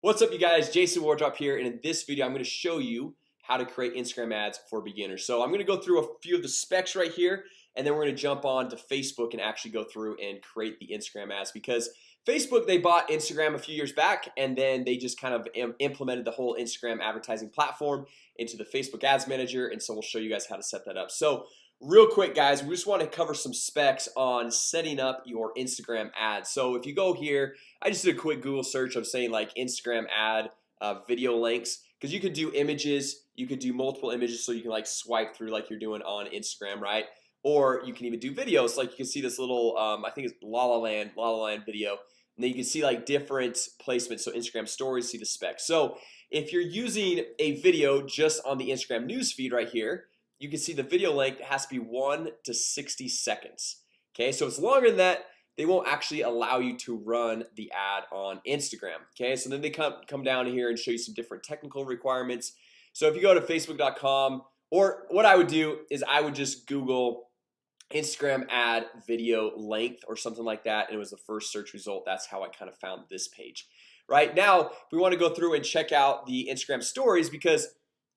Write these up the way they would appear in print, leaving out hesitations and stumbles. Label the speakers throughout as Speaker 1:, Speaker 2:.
Speaker 1: What's up, you guys? Jason Wardrop here, and in this video I'm going to show you how to create Instagram ads for beginners. So I'm going to go through a few of the specs right here, and then we're going to jump on to Facebook and actually go through and create the Instagram ads, because Facebook, they bought Instagram a few years back, and then they just kind of implemented the whole Instagram advertising platform into the Facebook Ads Manager. And so we'll show you guys how to set that up. So real quick, guys, we just want to cover some specs on setting up your Instagram ads. So if you go here, I just did a quick Google search of saying like Instagram ad video links, because you could do images, you could do multiple images, so you can like swipe through like you're doing on Instagram, right? Or you can even do videos, like you can see this little I think it's La La Land video, and then you can see like different placements. So Instagram stories, see the specs. So if you're using a video just on the Instagram news feed right here, you can see the video length has to be 1 to 60 seconds. Okay, so it's longer than that, they won't actually allow you to run the ad on Instagram. Okay, so then they come down here and show you some different technical requirements. So if you go to facebook.com, or what I would do is I would just Google Instagram ad video length or something like that, and it was the first search result. That's how I kind of found this page. Right now we want to go through and check out the Instagram stories, because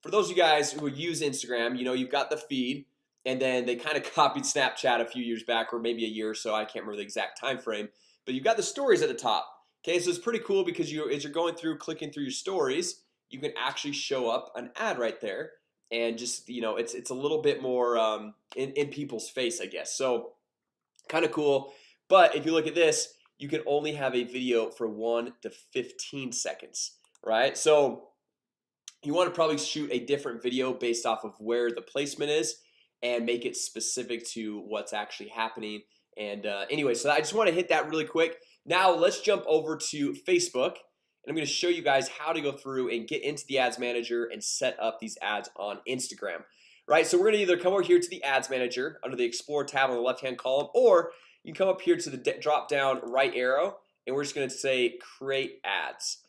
Speaker 1: for those of you guys who use Instagram, you know, you've got the feed, and then they kind of copied Snapchat a few years back, or maybe a year or so. I can't remember the exact time frame, but you've got the stories at the top. Okay, so it's pretty cool because as you're going through, clicking through your stories, you can actually show up an ad right there, and just, you know, it's a little bit more in people's face, I guess. So kind of cool. But if you look at this, you can only have a video for 1 to 15 seconds, right? So you want to probably shoot a different video based off of where the placement is, and make it specific to what's actually happening. And anyway, so I just want to hit that really quick. Now let's jump over to Facebook, and I'm going to show you guys how to go through and get into the Ads Manager and set up these ads on Instagram. Right, so we're going to either come over here to the Ads Manager under the Explore tab on the left-hand column, or you can come up here to the drop-down right arrow, and we're just going to say Create Ads.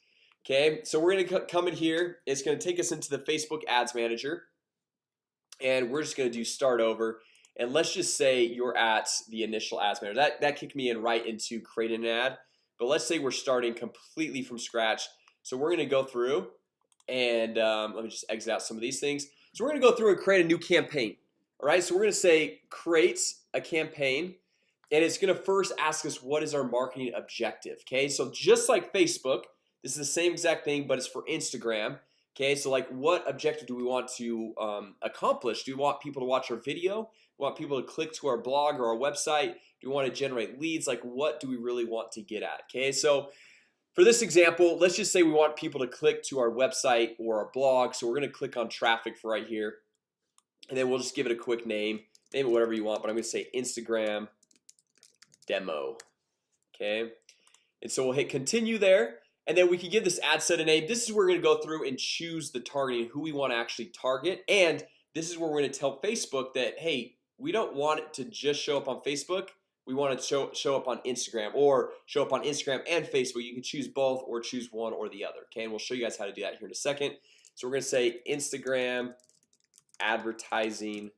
Speaker 1: Okay, so we're going to come in here. It's going to take us into the Facebook Ads Manager, and we're just going to do Start Over. And let's just say you're at the initial Ads Manager. That kicked me in right into creating an ad. But let's say we're starting completely from scratch. So we're going to go through and let me just exit out some of these things. So we're going to go through and create a new campaign. All right, so we're going to say create a campaign, and it's going to first ask us what is our marketing objective. Okay, so just like Facebook, this is the same exact thing, but it's for Instagram. Okay, so like, what objective do we want to accomplish? Do we want people to watch our video? Do we want people to click to our blog or our website? Do we want to generate leads? Like, what do we really want to get at? Okay, so for this example, let's just say we want people to click to our website or our blog. So we're going to click on traffic for right here, and then we'll just give it a quick name it whatever you want, but I'm going to say Instagram demo. Okay, and so we'll hit continue there. And then we can give this ad set a name. This is where we're going to go through and choose the targeting, who we want to actually target. And this is where we're going to tell Facebook that, hey, we don't want it to just show up on Facebook. We want it to show up on Instagram, or show up on Instagram and Facebook. You can choose both, or choose one or the other. Okay, and we'll show you guys how to do that here in a second. So we're going to say Instagram advertising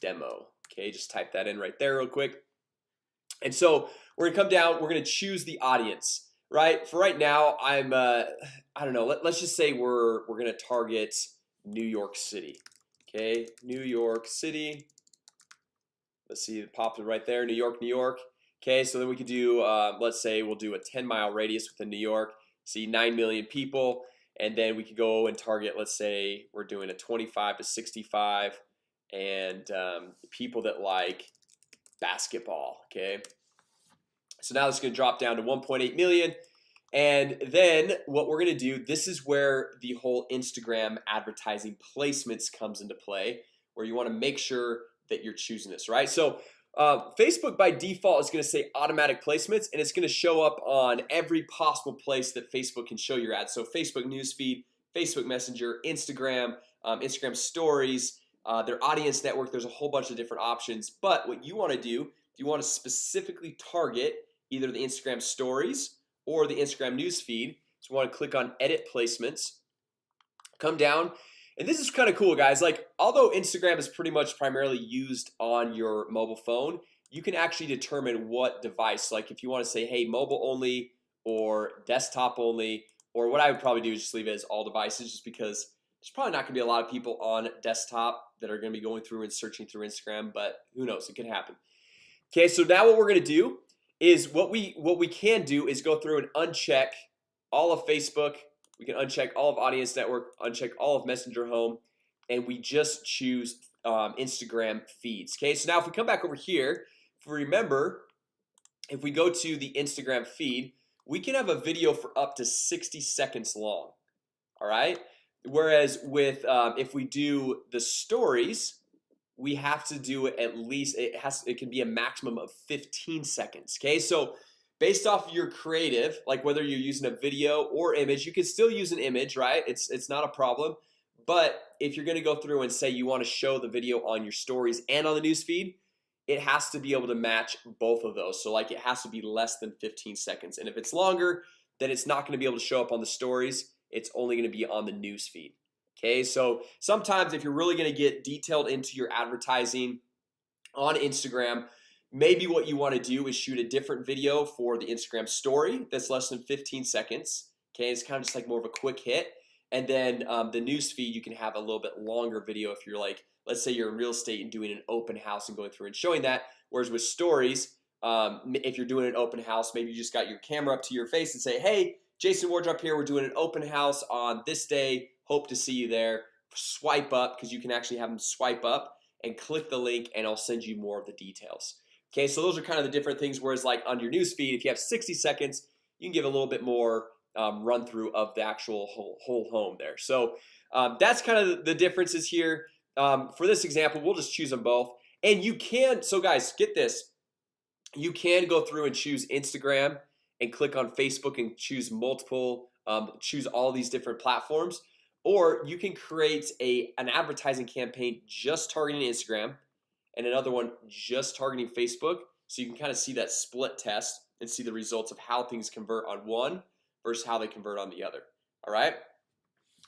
Speaker 1: demo. Okay, just type that in right there real quick. And so we're going to come down. We're going to choose the audience. Right, for right now, I don't know, let's just say we're gonna target New York City. Okay, New York City. Let's see, it popped right there, New York, New York. Okay, so then we could do let's say we'll do a 10-mile radius within New York. See 9 million people, and then we could go and target, let's say we're doing a 25 to 65, and people that like basketball. Okay, so now it's going to drop down to 1.8 million. And then what we're going to do, this is where the whole Instagram advertising placements comes into play, where you want to make sure that you're choosing this, right? So Facebook by default is going to say automatic placements, and it's going to show up on every possible place that Facebook can show your ads. So Facebook newsfeed, Facebook Messenger, Instagram, Instagram stories, their audience network. There's a whole bunch of different options. But what you want to do, you want to specifically target either the Instagram stories or the Instagram newsfeed. So we want to click on edit placements, come down, and this is kind of cool, guys. Like, although Instagram is pretty much primarily used on your mobile phone, you can actually determine what device. Like if you want to say, hey, mobile only or desktop only, or what I would probably do is just leave it as all devices, just because there's probably not gonna be a lot of people on desktop that are gonna be going through and searching through Instagram, but who knows, it could happen. Okay, so now what we're gonna do is what we can do is go through and uncheck all of Facebook. We can uncheck all of Audience Network, uncheck all of Messenger Home, and we just choose Instagram feeds. Okay, so now if we come back over here, if we remember, if we go to the Instagram feed, we can have a video for up to 60 seconds long. All right, whereas with if we do the stories, we have to do it at least, it can be a maximum of 15 seconds. Okay, so based off your creative, like whether you're using a video or image, you can still use an image, right? It's not a problem. But if you're gonna go through and say you want to show the video on your stories and on the news feed, it has to be able to match both of those. So like it has to be less than 15 seconds, and if it's longer, then it's not going to be able to show up on the stories. It's only going to be on the news feed. Okay, so sometimes if you're really going to get detailed into your advertising on Instagram, maybe what you want to do is shoot a different video for the Instagram story that's less than 15 seconds. Okay, it's kind of just like more of a quick hit. And then the news feed, you can have a little bit longer video if you're like, let's say you're in real estate and doing an open house and going through and showing that. Whereas with stories, if you're doing an open house, maybe you just got your camera up to your face and say, hey, Jason Wardrop here, we're doing an open house on this day, hope to see you there. Swipe up, because you can actually have them swipe up and click the link, and I'll send you more of the details. Okay, so those are kind of the different things. Whereas like on your news feed, if you have 60 seconds, you can give a little bit more run through of the actual whole home there. So that's kind of the differences here. For this example, we'll just choose them both. And you can, so guys, get this, you can go through and choose Instagram and click on Facebook and choose multiple, choose all these different platforms. Or you can create an advertising campaign just targeting Instagram and another one just targeting Facebook. So you can kind of see that split test and see the results of how things convert on one versus how they convert on the other. All right,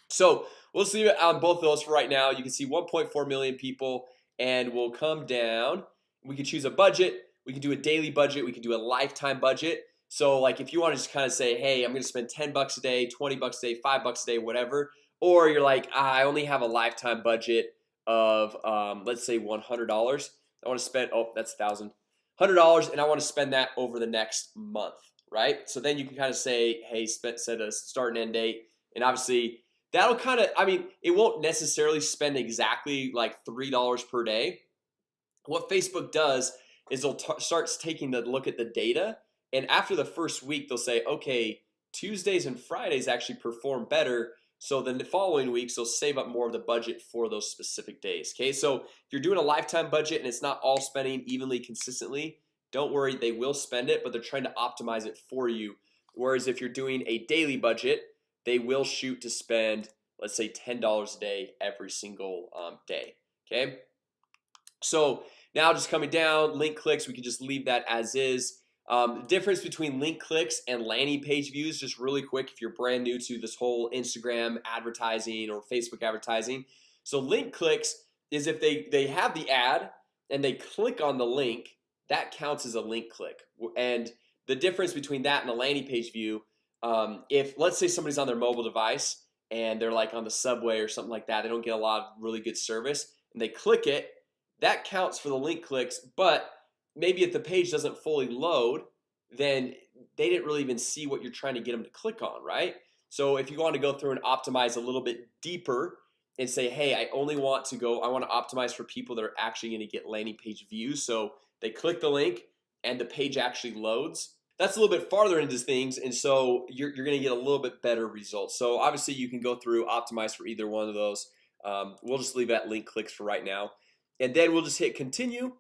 Speaker 1: so we'll see it on both of those for right now. You can see 1.4 million people, and we'll come down. We can choose a budget. We can do a daily budget. We can do a lifetime budget. So like if you want to just kind of say, hey, I'm gonna spend 10 bucks a day, 20 bucks a day, 5 bucks a day, whatever. Or you're like, I only have a lifetime budget of let's say $100. I want to spend, oh, that's $1,000, and I want to spend that over the next month, right? So then you can kind of say, hey, set a start and end date, and obviously that'll kind of, I mean, it won't necessarily spend exactly like $3 per day. What Facebook does is they'll starts taking the look at the data, and after the first week they'll say, okay, Tuesdays and Fridays actually perform better, so then the following weeks they'll save up more of the budget for those specific days. Okay, so if you're doing a lifetime budget and it's not all spending evenly consistently, don't worry, they will spend it, but they're trying to optimize it for you. Whereas if you're doing a daily budget, they will shoot to spend, let's say, $10 a day every single day. Okay, so now just coming down, link clicks, we can just leave that as is. The difference between link clicks and landing page views, just really quick if you're brand new to this whole Instagram advertising or Facebook advertising. So link clicks is if they have the ad and they click on the link, that counts as a link click. And the difference between that and a landing page view, if let's say somebody's on their mobile device and they're like on the subway or something like that, they don't get a lot of really good service, and they click it, that counts for the link clicks. But maybe if the page doesn't fully load, then they didn't really even see what you're trying to get them to click on, right? So if you want to go through and optimize a little bit deeper and say, hey, I only want to go, I want to optimize for people that are actually going to get landing page views, so they click the link and the page actually loads, that's a little bit farther into things, and so you're going to get a little bit better results. So obviously you can go through, optimize for either one of those. We'll just leave that link clicks for right now, and then we'll just hit continue.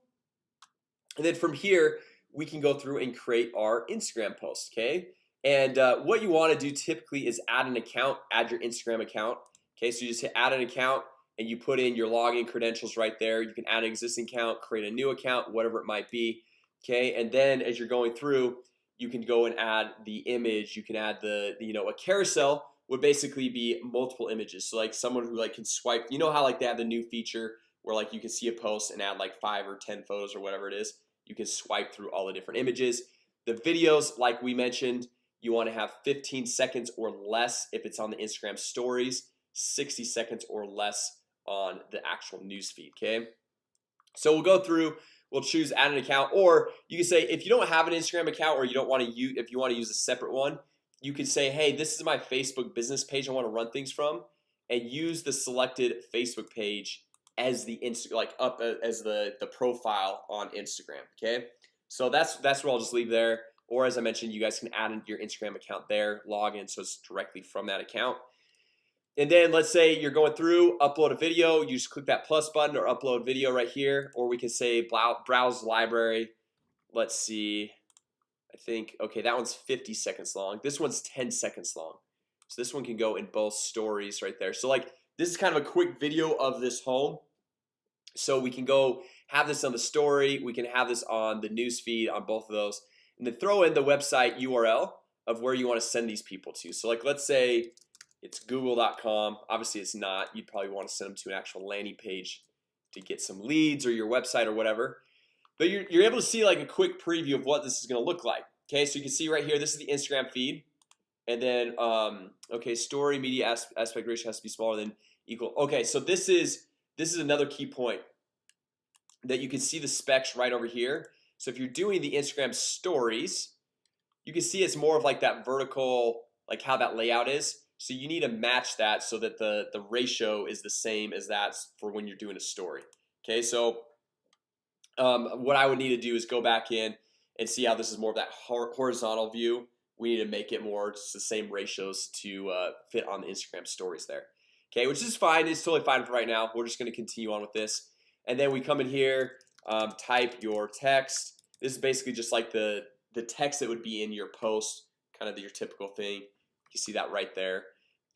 Speaker 1: And then from here we can go through and create our Instagram post. Okay, and what you want to do typically is add an account, add your Instagram account. Okay, so you just hit add an account and you put in your login credentials right there. You can add an existing account, create a new account, whatever it might be. Okay, and then as you're going through, you can go and add the image. You can add the a carousel would basically be multiple images. So like someone who like can swipe, you know how like they have the new feature where like you can see a post and add like 5 or 10 photos or whatever it is. You can swipe through all the different images. The videos, like we mentioned, You want to have 15 seconds or less if it's on the Instagram stories, 60 seconds or less on the actual newsfeed. Okay, so we'll go through, we'll choose add an account, or you can say if you don't have an Instagram account, or you don't want to use, if you want to use a separate one, you can say, hey, this is my Facebook business page I want to run things from, and use the selected Facebook page as the as the profile on Instagram. Okay, so that's where I'll just leave there. Or as I mentioned, you guys can add in your Instagram account there, log in, so it's directly from that account. And then let's say you're going through, upload a video, you just click that plus button or upload video right here. Or we can say browse library. Let's see, I think, okay, that one's 50 seconds long. This one's 10 seconds long. So this one can go in both stories right there. So like this is kind of a quick video of this home. So we can go have this on the story, we can have this on the news feed, on both of those, and then throw in the website URL of where you want to send these people to. So like let's say it's google.com. Obviously it's not. You'd probably want to send them to an actual landing page to get some leads, or your website or whatever. But you're able to see like a quick preview of what this is going to look like. Okay, so you can see right here, this is the Instagram feed. And then okay, story media aspect ratio has to be smaller than equal. Okay, so this is another key point that you can see the specs right over here. So if you're doing the Instagram stories, you can see it's more of like that vertical, like how that layout is. So you need to match that so that the ratio is the same as that for when you're doing a story. Okay, so what I would need to do is go back in and see how this is more of that horizontal view. We need to make it more just the same ratios to fit on the Instagram stories there. Okay, which is fine. It's totally fine for right now. We're just going to continue on with this. And then we come in here, type your text. This is basically just like the text that would be in your post, kind of your typical thing. You see that right there.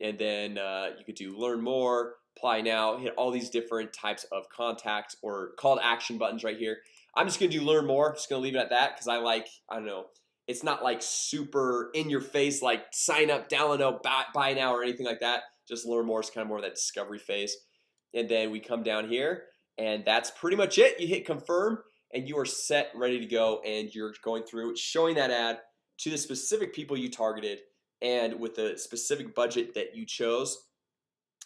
Speaker 1: And then you could do learn more, apply now, hit all these different types of contact or call to action buttons right here. I'm just gonna do learn more. Just gonna leave it at that because I don't know, it's not like super in your face like sign up, download, buy now or anything like that. Just learn more is kind of more of that discovery phase. And then we come down here and that's pretty much it. You hit confirm and you are set, ready to go, and you're going through showing that ad to the specific people you targeted and with the specific budget that you chose.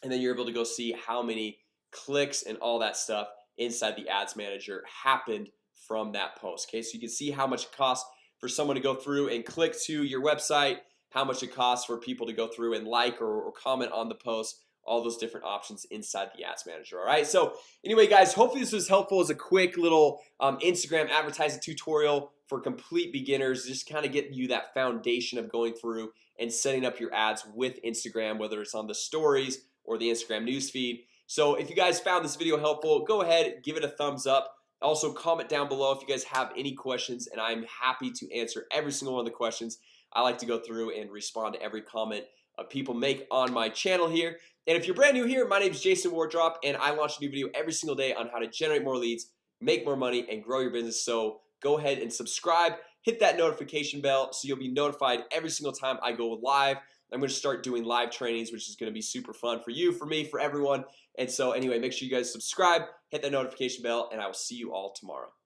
Speaker 1: And then you're able to go see how many clicks and all that stuff inside the ads manager happened from that post. Okay, so you can see how much it costs for someone to go through and click to your website, how much it costs for people to go through and like or comment on the post, all those different options inside the ads manager. All right, so anyway guys, hopefully this was helpful as a quick little Instagram advertising tutorial for complete beginners, just kind of getting you that foundation of going through and setting up your ads with Instagram, whether it's on the stories or the Instagram newsfeed. So if you guys found this video helpful, go ahead, give it a thumbs up. Also comment down below if you guys have any questions, and I'm happy to answer every single one of the questions. I like to go through and respond to every comment people make on my channel here. And if you're brand new here, my name is Jason Wardrop, and I launch a new video every single day on how to generate more leads, make more money, and grow your business. So go ahead and subscribe, hit that notification bell so you'll be notified every single time I go live. I'm going to start doing live trainings, which is going to be super fun for you, for me, for everyone. And so anyway, make sure you guys subscribe, hit that notification bell, and I will see you all tomorrow.